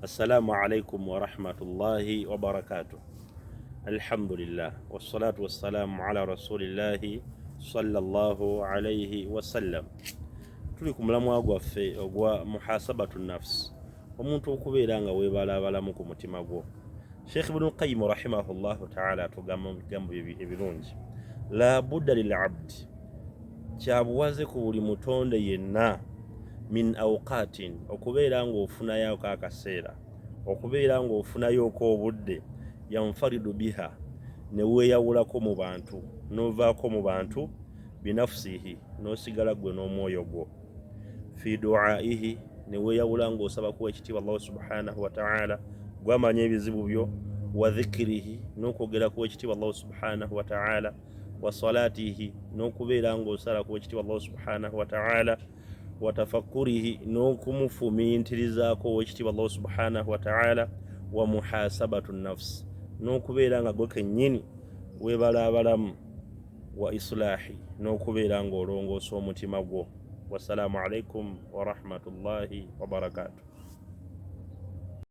Assalamu alaikum wa rahmatullahi wa barakatuh. Alhamdulillah wassalatu wassalamu ala rasulillahi sallallahu alayhi wasallam. Tuli ku mulamwa gwaffe ogwa muhasabatu nafs, omuntu okubeera nga weebalabalamu ku mutima gwo. Sheikh Ibn Qayyim rahimahullahu ta'ala atugamba mu bigambo ebirungi, la budda lil abdi, kyabuwaze ku buli mutonde yenna, min awqatin, okubeera ng'ofunayo akaseera, okubeera ng'ofunayo obudde, yanfaridu biha, ne weeyawulako mu bantu, n'ovaako mu bantu, binafsihi, n'osigala gwe n'omwoyo gwo, fi du'aihi, ne weeyawula ng'osaba kuwa ekitiibwa Allah subhanahu wa ta'ala, gwamanya ebizibu byo, wa dhikrihi, n'okwogera kuwa ekitiibwa Allah subhanahu wa ta'ala, wa salatihi, n'okubeera ng'osala kuwa ekitiibwa Allah subhanahu wa ta'ala, wa tafakkurihi, n'okumufumiintirizaako ow'ekitiibwa Allah subhanahu wa ta'ala, wa muhasabatu nafs, n'okubeera nga gwe kennyini weebalabalamu, wa islahi, n'okubeera ng'olongoosa omutima gwo. Wassalamu alaikum wa rahmatullahi wa barakatuh.